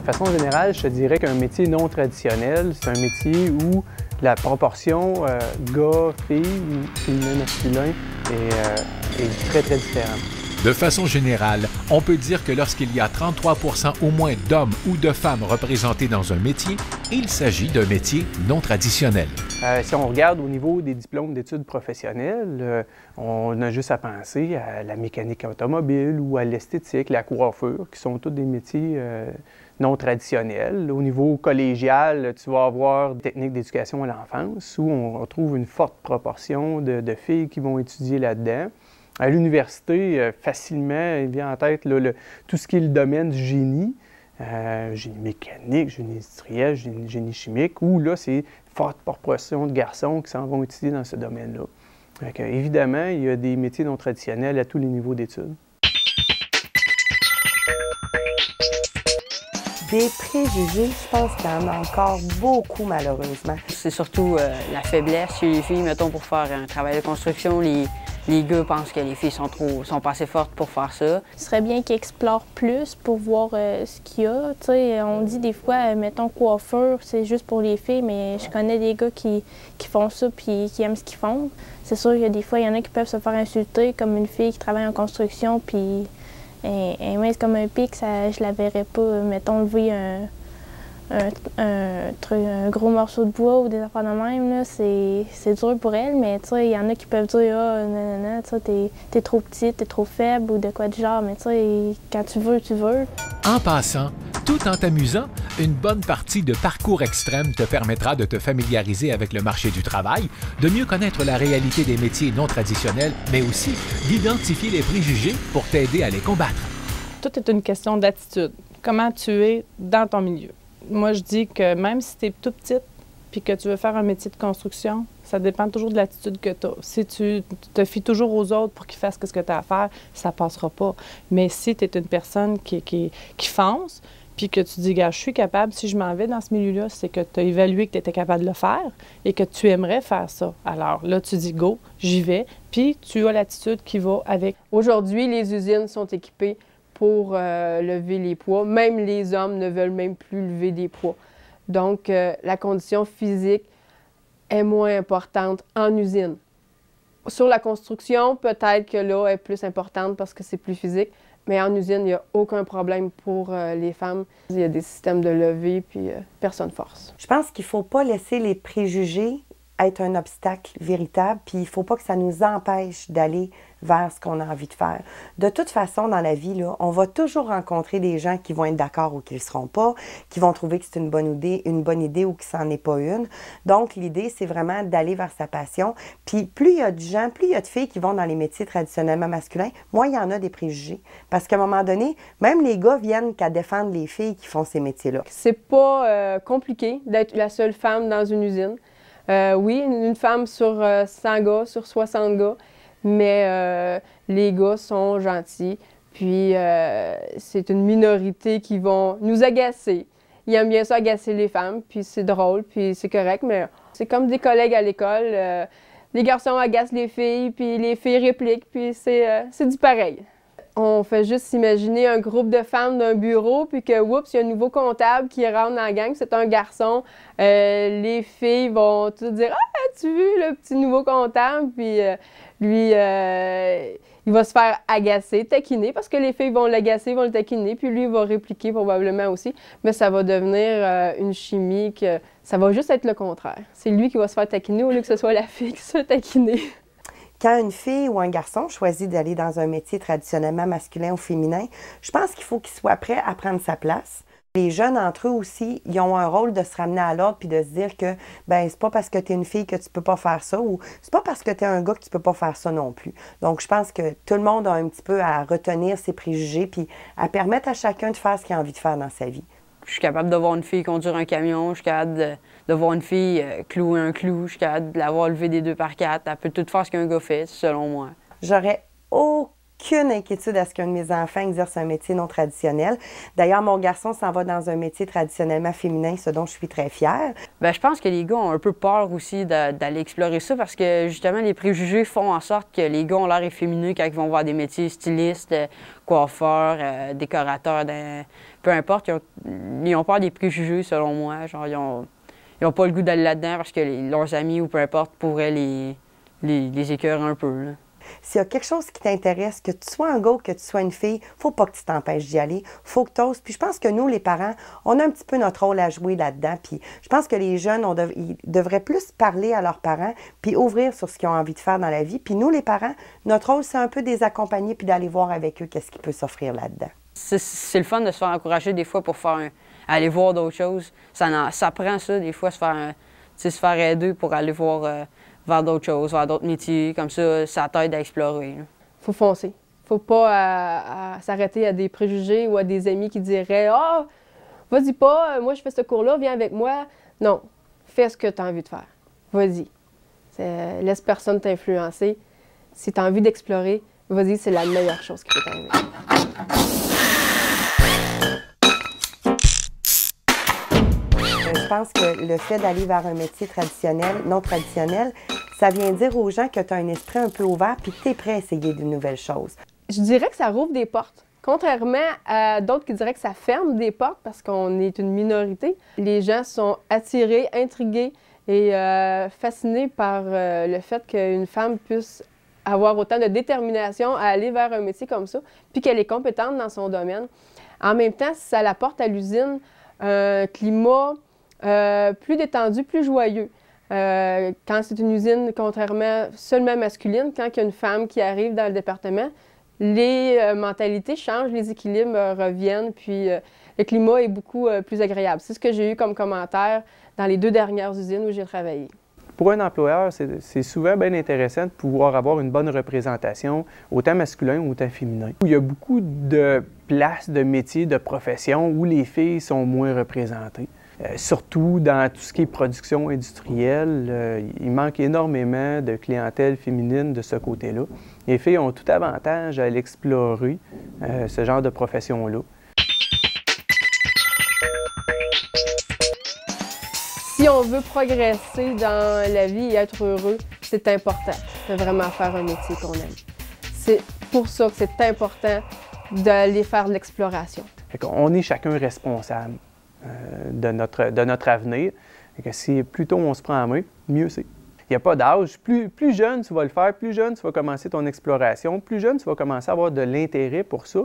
façon générale, je te dirais qu'un métier non traditionnel, c'est un métier où la proportion gars-filles ou féminin-masculin est très, très différente. De façon générale, on peut dire que lorsqu'il y a 33% au moins d'hommes ou de femmes représentés dans un métier, il s'agit d'un métier non traditionnel. Si on regarde au niveau des diplômes d'études professionnelles, on a juste à penser à la mécanique automobile ou à l'esthétique, la coiffure, qui sont tous des métiers non traditionnels. Au niveau collégial, tu vas avoir des techniques d'éducation à l'enfance où on retrouve une forte proportion de filles qui vont étudier là-dedans. À l'université, facilement, il vient en tête là, tout ce qui est le domaine du génie, génie mécanique, génie industriel, génie chimique, où là, c'est une forte proportion de garçons qui s'en vont étudier dans ce domaine-là. Évidemment, il y a des métiers non traditionnels à tous les niveaux d'études. Des préjugés, je pense qu'il y en a encore beaucoup, malheureusement. C'est surtout la faiblesse chez les filles, mettons, pour faire un travail de construction. Les gars pensent que les filles sont pas assez fortes pour faire ça. Ce serait bien qu'ils explorent plus pour voir ce qu'il y a. T'sais, on dit des fois, mettons, coiffure, c'est juste pour les filles, mais je connais des gars qui font ça puis qui aiment ce qu'ils font. C'est sûr que des fois, il y en a qui peuvent se faire insulter, comme une fille qui travaille en construction, puis mince comme un pic, je la verrais pas, mettons, lever un gros morceau de bois ou des affaires de même, c'est dur pour elle, mais il y en a qui peuvent dire « Ah, non, t'es trop petite, t'es trop faible » ou de quoi du genre, mais quand tu veux, tu veux. En passant, tout en t'amusant, une bonne partie de Parcours Extrême te permettra de te familiariser avec le marché du travail, de mieux connaître la réalité des métiers non traditionnels, mais aussi d'identifier les préjugés pour t'aider à les combattre. Tout est une question d'attitude. Comment tu es dans ton milieu. Moi, je dis que même si tu es toute petite puis que tu veux faire un métier de construction, ça dépend toujours de l'attitude que tu as. Si tu te fies toujours aux autres pour qu'ils fassent ce que tu as à faire, ça passera pas. Mais si tu es une personne qui fonce puis que tu dis, gars, je suis capable, si je m'en vais dans ce milieu-là, c'est que tu as évalué que tu étais capable de le faire et que tu aimerais faire ça. Alors là, tu dis, go, j'y vais, puis tu as l'attitude qui va avec. Aujourd'hui, les usines sont équipées pour lever les poids. Même les hommes ne veulent même plus lever des poids. Donc, la condition physique est moins importante en usine. Sur la construction, peut-être que là, elle est plus importante parce que c'est plus physique, mais en usine, il n'y a aucun problème pour les femmes. Il y a des systèmes de levée, puis personne force. Je pense qu'il ne faut pas laisser les préjugés être un obstacle véritable, puis il ne faut pas que ça nous empêche d'aller vers ce qu'on a envie de faire. De toute façon, dans la vie, là, on va toujours rencontrer des gens qui vont être d'accord ou qui ne le seront pas, qui vont trouver que c'est une bonne idée ou que ça n'en est pas une. Donc, l'idée, c'est vraiment d'aller vers sa passion. Puis, plus il y a de gens, plus il y a de filles qui vont dans les métiers traditionnellement masculins, moins il y en a des préjugés. Parce qu'à un moment donné, même les gars viennent qu'à défendre les filles qui font ces métiers-là. C'est pas compliqué d'être la seule femme dans une usine. Oui, une femme sur 100 gars, sur 60 gars, mais les gars sont gentils. Puis c'est une minorité qui vont nous agacer. Ils aiment bien ça, agacer les femmes, puis c'est drôle, puis c'est correct, mais c'est comme des collègues à l'école. Les garçons agacent les filles, puis les filles répliquent, puis c'est du pareil. On fait juste s'imaginer un groupe de femmes d'un bureau, puis que, oups, il y a un nouveau comptable qui rentre dans la gang, c'est un garçon. Les filles vont tout dire « Ah, as-tu vu le petit nouveau comptable? » Puis lui, il va se faire agacer, taquiner, parce que les filles vont l'agacer, vont le taquiner, puis lui, il va répliquer probablement aussi. Mais ça va devenir une chimie que ça va juste être le contraire. C'est lui qui va se faire taquiner au lieu que ce soit la fille qui se fait taquiner. Quand une fille ou un garçon choisit d'aller dans un métier traditionnellement masculin ou féminin, je pense qu'il faut qu'il soit prêt à prendre sa place. Les jeunes entre eux aussi, ils ont un rôle de se ramener à l'ordre puis de se dire que ben c'est pas parce que tu es une fille que tu peux pas faire ça ou c'est pas parce que tu es un gars que tu peux pas faire ça non plus. Donc je pense que tout le monde a un petit peu à retenir ses préjugés puis à permettre à chacun de faire ce qu'il a envie de faire dans sa vie. Je suis capable de voir une fille conduire un camion, je suis capable de voir une fille clouer un clou, je suis capable de l'avoir levé des 2x4. Elle peut tout faire ce qu'un gars fait, selon moi. J'aurais aucun aucune inquiétude à ce qu'un de mes enfants exerce un métier non traditionnel. D'ailleurs, mon garçon s'en va dans un métier traditionnellement féminin, ce dont je suis très fière. Bien, je pense que les gars ont un peu peur aussi d'aller explorer ça parce que justement, les préjugés font en sorte que les gars ont l'air efféminés quand ils vont voir des métiers stylistes, coiffeurs, décorateurs, peu importe. Ils ont peur des préjugés, selon moi. Genre, ils ont pas le goût d'aller là-dedans parce que leurs amis ou peu importe pourraient les écœurer un peu, là. S'il y a quelque chose qui t'intéresse, que tu sois un gars ou que tu sois une fille, faut pas que tu t'empêches d'y aller. Faut que tu oses. Puis je pense que nous, les parents, on a un petit peu notre rôle à jouer là-dedans. Puis je pense que les jeunes, ils devraient plus parler à leurs parents puis ouvrir sur ce qu'ils ont envie de faire dans la vie. Puis nous, les parents, notre rôle, c'est un peu de les accompagner puis d'aller voir avec eux qu'est-ce qui peut s'offrir là-dedans. C'est le fun de se faire encourager des fois pour aller voir d'autres choses. Ça prend ça, des fois, se faire aider pour aller voir vers d'autres choses, vers d'autres métiers. Comme ça t'aide à explorer. Il faut foncer. Faut pas s'arrêter à des préjugés ou à des amis qui diraient « Ah, oh, vas-y pas, moi je fais ce cours-là, viens avec moi. » Non, fais ce que tu as envie de faire. Vas-y. Laisse personne t'influencer. Si tu as envie d'explorer, vas-y, c'est la meilleure chose qui peut t'arriver. Je pense que le fait d'aller vers un métier traditionnel, non traditionnel, ça vient dire aux gens que tu as un esprit un peu ouvert puis que tu es prêt à essayer de nouvelles choses. Je dirais que ça rouvre des portes. Contrairement à d'autres qui diraient que ça ferme des portes parce qu'on est une minorité, les gens sont attirés, intrigués et fascinés par le fait qu'une femme puisse avoir autant de détermination à aller vers un métier comme ça, puis qu'elle est compétente dans son domaine. En même temps, ça apporte à l'usine un climat plus détendu, plus joyeux. Quand c'est une usine, contrairement seulement masculine, quand il y a une femme qui arrive dans le département, les mentalités changent, les équilibres reviennent, puis le climat est beaucoup plus agréable. C'est ce que j'ai eu comme commentaire dans les 2 dernières usines où j'ai travaillé. Pour un employeur, c'est souvent bien intéressant de pouvoir avoir une bonne représentation, autant masculin ou autant féminin. Il y a beaucoup de places, de métiers, de professions où les filles sont moins représentées. Surtout dans tout ce qui est production industrielle, il manque énormément de clientèle féminine de ce côté-là. Les filles ont tout avantage à aller explorer ce genre de profession-là. Si on veut progresser dans la vie et être heureux, c'est important de vraiment faire un métier qu'on aime. C'est pour ça que c'est important d'aller faire de l'exploration. On est chacun responsable de notre avenir. Si plus tôt on se prend en main, mieux c'est. Il n'y a pas d'âge. Plus jeune tu vas le faire, plus jeune tu vas commencer ton exploration, plus jeune tu vas commencer à avoir de l'intérêt pour ça,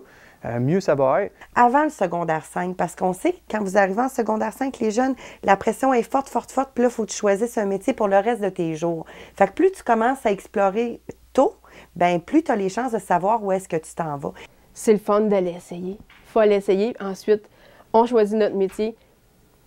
mieux ça va être. Avant le secondaire 5, parce qu'on sait que quand vous arrivez en secondaire 5, les jeunes, la pression est forte, puis là, il faut que tu choisisses un métier pour le reste de tes jours. Fait que plus tu commences à explorer tôt, bien plus tu as les chances de savoir où est-ce que tu t'en vas. C'est le fun d'aller essayer. Il faut aller essayer. Ensuite, on choisit notre métier,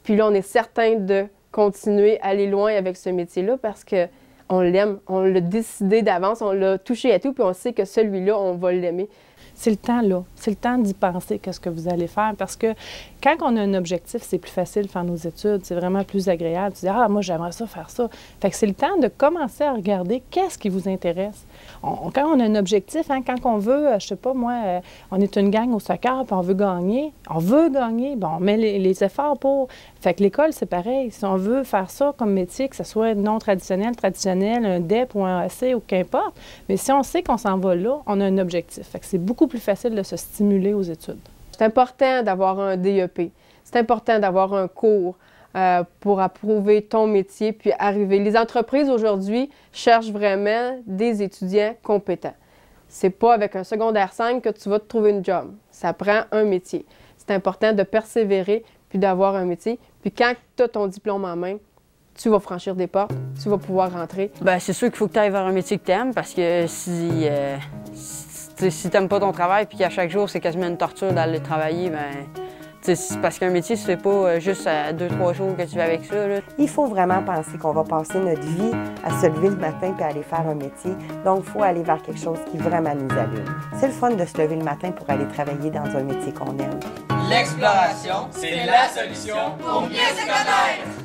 puis là, on est certain de continuer à aller loin avec ce métier-là parce qu'on l'aime, on l'a décidé d'avance, on l'a touché à tout, puis on sait que celui-là, on va l'aimer. C'est le temps, là. C'est le temps d'y penser qu'est-ce que vous allez faire parce que quand on a un objectif, c'est plus facile de faire nos études, c'est vraiment plus agréable. Tu dis « Ah, moi, j'aimerais ça faire ça. » Fait que c'est le temps de commencer à regarder qu'est-ce qui vous intéresse. Quand on a un objectif, hein, quand on veut, je sais pas moi, on est une gang au soccer, puis on veut gagner, bon, on met les efforts pour. Fait que l'école, c'est pareil. Si on veut faire ça comme métier, que ce soit non traditionnel, un DEP ou un AC ou qu'importe, mais si on sait qu'on s'en va là, on a un objectif. Fait que c'est beaucoup plus facile de se stimuler aux études. C'est important d'avoir un DEP. C'est important d'avoir un cours pour approuver ton métier puis arriver. Les entreprises aujourd'hui cherchent vraiment des étudiants compétents. C'est pas avec un secondaire 5 que tu vas te trouver une job. Ça prend un métier. C'est important de persévérer puis d'avoir un métier. Puis quand tu as ton diplôme en main, tu vas franchir des portes, tu vas pouvoir rentrer. Bien, c'est sûr qu'il faut que tu ailles vers un métier que tu aimes parce que si tu n'aimes pas ton travail puis qu'à chaque jour, c'est quasiment une torture d'aller travailler, bien, c'est parce qu'un métier, c'est pas juste à 2-3 jours que tu vas avec ça, là. Il faut vraiment penser qu'on va passer notre vie à se lever le matin puis à aller faire un métier. Donc, il faut aller vers quelque chose qui vraiment nous allume. C'est le fun de se lever le matin pour aller travailler dans un métier qu'on aime. L'exploration, c'est la solution pour mieux se connaître!